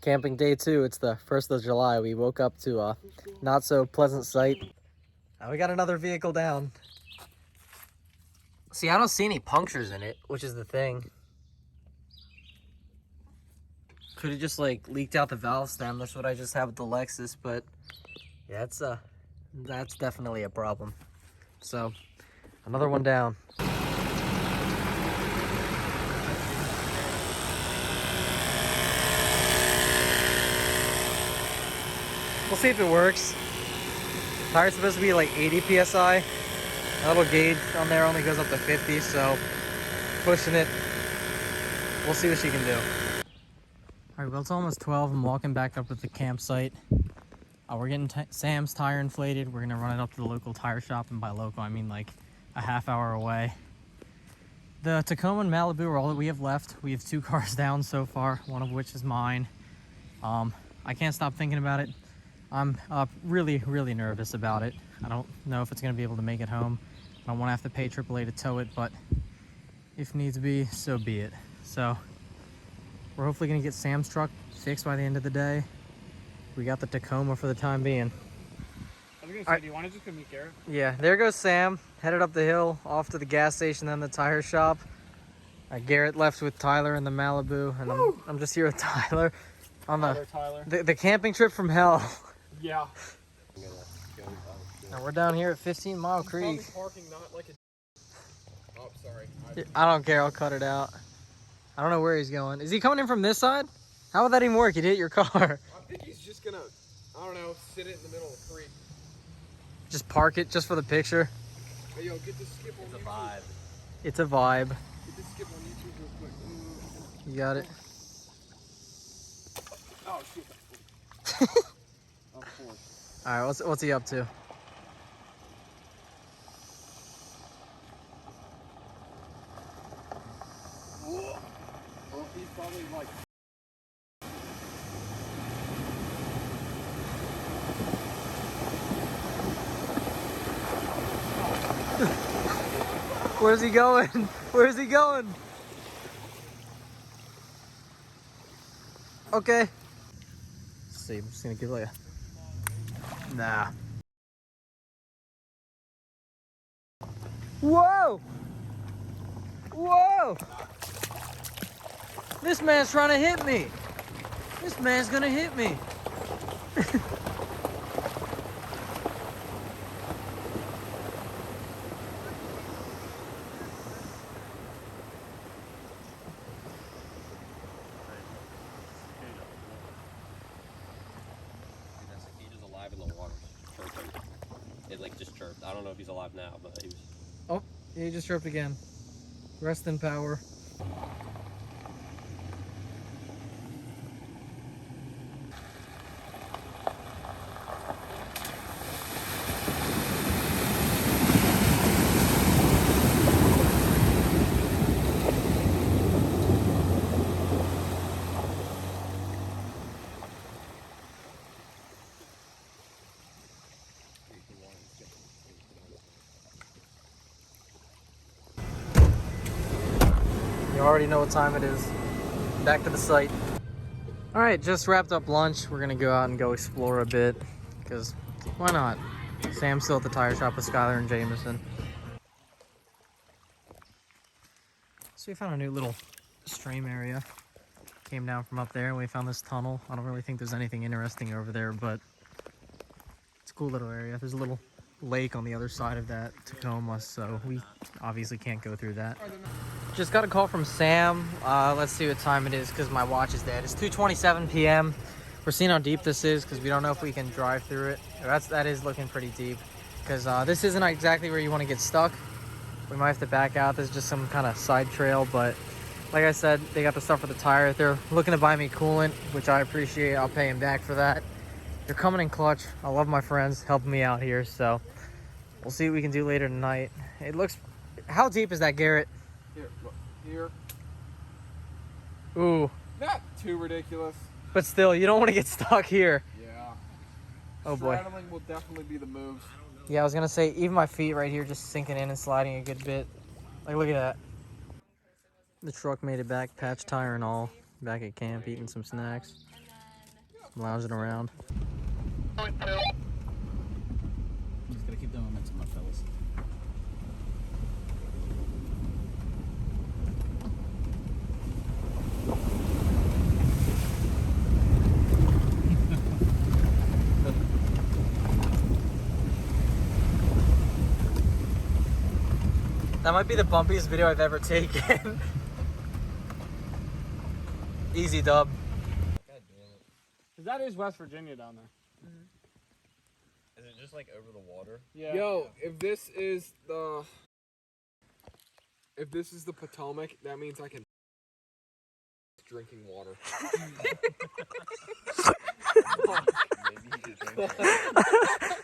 Camping day 2. It's the 1st of July. We woke up to a not so pleasant sight. We got another vehicle down. See, I don't see any punctures in it, which is the thing. Could have just like leaked out the valve stem. That's what I just have with the Lexus, but yeah, that's definitely a problem. So another one down. We'll see if it works. Tire's supposed to be like 80 PSI. That little gauge on there only goes up to 50, so pushing it. We'll see what she can do. All right, well, it's almost 12. I'm walking back up at the campsite. We're getting Sam's tire inflated. We're gonna run it up to the local tire shop, and by local, I mean like a half hour away. The Tacoma and Malibu are all that we have left. We have 2 cars down so far, one of which is mine. I can't stop thinking about it. I'm really nervous about it. I don't know if it's gonna be able to make it home. I don't wanna have to pay AAA to tow it, but if needs be, so be it. So we're hopefully gonna get Sam's truck fixed by the end of the day. We got the Tacoma for the time being. I was gonna say, do you wanna just go meet Garrett? Yeah, there goes Sam, headed up the hill, off to the gas station, then the tire shop. Garrett left with Tyler in the Malibu, and I'm just here with Tyler on the camping trip from hell. Yeah. And we're down here at 15 Mile Creek. Parking, not like a... Oh, sorry. I don't care, I'll cut it out. I don't know where he's going. Is he coming in from this side? How would that even work? He'd hit your car. I think he's just gonna, I don't know, sit it in the middle of the creek. Just park it just for the picture. Hey, yo, get this skip on YouTube. It's a vibe. It's a vibe. Get this skip on YouTube real quick. You got it? Oh, shit. Of course. All right, what's he up to? Oh, he's probably like... Where's he going? Where's he going? Okay. Let's see, I'm just gonna give like a... Nah. Whoa! Whoa! This man's trying to hit me. This man's gonna hit me. In the water, chirping. It like just chirped. I don't know if he's alive now, but he was. Oh, he just chirped again. Rest in power. You already know what time it is. Back to the site. All right, just wrapped up lunch. We're gonna go out and go explore a bit, because why not? Sam's still at the tire shop with Skylar and Jameson. So we found a new little stream area. Came down from up there and we found this tunnel. I don't really think there's anything interesting over there, but it's a cool little area. There's a little lake on the other side of that Tacoma, so we obviously can't go through that. Just got a call from Sam. Let's see what time it is because my watch is dead. It's 2:27 p.m. We're seeing how deep this is because we don't know if we can drive through it. That is looking pretty deep because this isn't exactly where you want to get stuck. We might have to back out. There's just some kind of side trail, but like I said, they got the stuff for the tire. They're looking to buy me coolant, which I appreciate. I'll pay them back for that. They're coming in clutch. I love my friends helping me out here, so we'll see what we can do later tonight. It looks... How deep is that, Garrett? Here, look. Here. Ooh. Not too ridiculous. But still, you don't want to get stuck here. Yeah. Oh boy. Straddling will definitely be the moves. Yeah, I was gonna say, even my feet right here just sinking in and sliding a good bit. Like, look at that. The truck made it back, patch tire and all. Back at camp, eating some snacks. lounging around. Just gotta keep the momentum up, fellas. That might be the bumpiest video I've ever taken. Easy dub. God damn it. Cause that is West Virginia down there. Is it just like over the water? Yeah. Yo, if this is the Potomac, that means I can drinking water. Maybe you should drink it.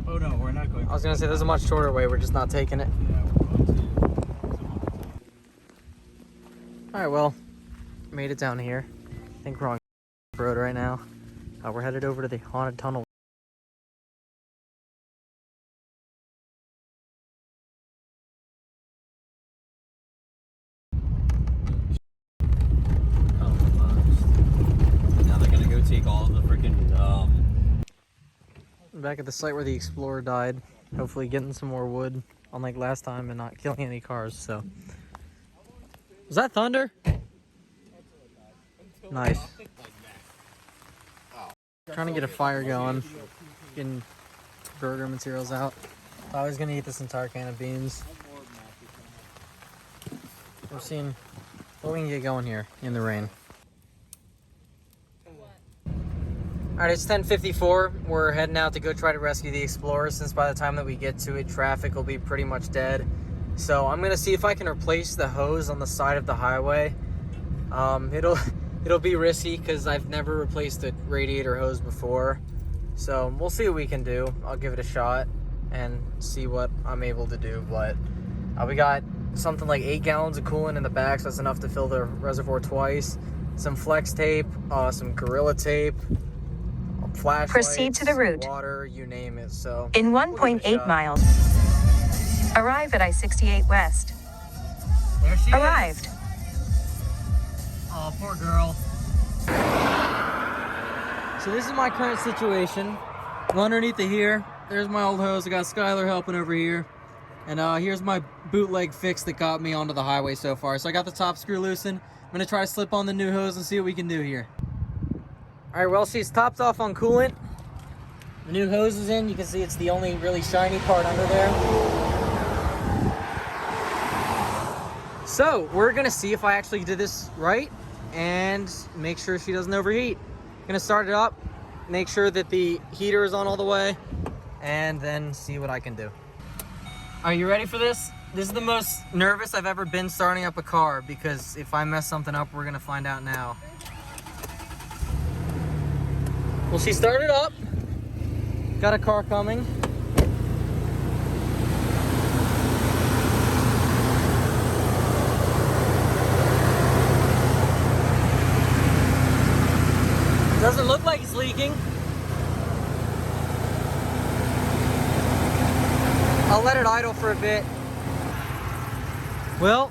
Oh no, we're not going. I was gonna say there's a much shorter way, we're just not taking it. Yeah, we're going to. Alright, well, made it down here. I think we're on road right now. We're headed over to the haunted tunnel. Now they're gonna go take all the freaking Back at the site where the Explorer died. Hopefully getting some more wood, unlike last time, and not killing any cars, so. Was that thunder? Nice. Trying to get a fire going. Getting burger materials out. I was gonna eat this entire can of beans. We're seeing what we can get going here in the rain. Alright, it's 10:54. We're heading out to go try to rescue the Explorer, since by the time that we get to it, traffic will be pretty much dead. So I'm gonna see if I can replace the hose on the side of the highway. It'll be risky because I've never replaced a radiator hose before. So we'll see what we can do. I'll give it a shot and see what I'm able to do. But we got something like 8 gallons of coolant in the back, so that's enough to fill the reservoir twice. Some flex tape, some Gorilla tape, flashlights, proceed to the route. Water, you name it. So In we'll give it a 1.8 shot. miles. Arrive at I-68 West. There she Arrived. is. Oh, poor girl. So this is my current situation. I'm underneath the here. There's my old hose. I got Skylar helping over here. And here's my bootleg fix that got me onto the highway so far. So I got the top screw loosened. I'm gonna try to slip on the new hose and see what we can do here. All right, well, she's topped off on coolant. The new hose is in. You can see it's the only really shiny part under there. So we're gonna see if I actually did this right and make sure she doesn't overheat. Gonna start it up, make sure that the heater is on all the way, and then see what I can do. Are you ready for this? This is the most nervous I've ever been starting up a car, because if I mess something up, we're gonna find out now. Well, she started up. Got a car coming. Doesn't look like it's leaking. I'll let it idle for a bit. Well,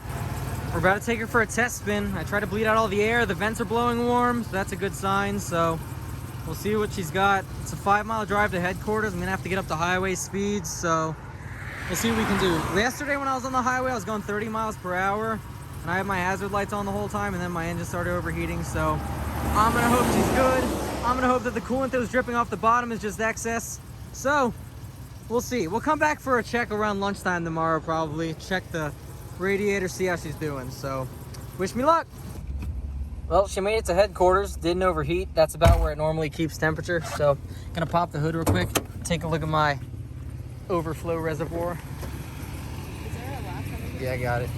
we're about to take her for a test spin. I tried to bleed out all the air. The vents are blowing warm, so that's a good sign. So we'll see what she's got. It's a 5-mile drive to headquarters. I'm gonna have to get up to highway speeds, so we'll see what we can do. Yesterday when I was on the highway, I was going 30 miles per hour, and I had my hazard lights on the whole time, and then my engine started overheating. So I'm gonna hope she's good. I'm gonna hope that the coolant that was dripping off the bottom is just excess. So we'll see. We'll come back for a check around lunchtime tomorrow, probably. Check the radiator, see how she's doing. So wish me luck. Well, she made it to headquarters, didn't overheat. That's about where it normally keeps temperature. So gonna pop the hood real quick, take a look at my overflow reservoir. Is there a last one? Yeah, I got it.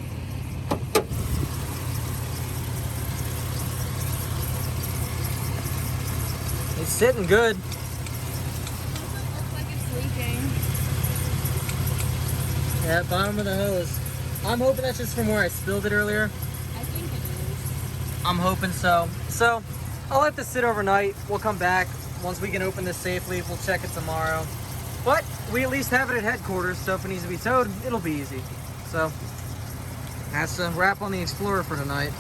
It's sitting good. Looks like it's leaking. Yeah, bottom of the hose. I'm hoping that's just from where I spilled it earlier. I think it is. I'm hoping so. So I'll let this sit overnight. We'll come back once we can open this safely. We'll check it tomorrow. But we at least have it at headquarters, so if it needs to be towed, it'll be easy. So That's a wrap on the Explorer for tonight.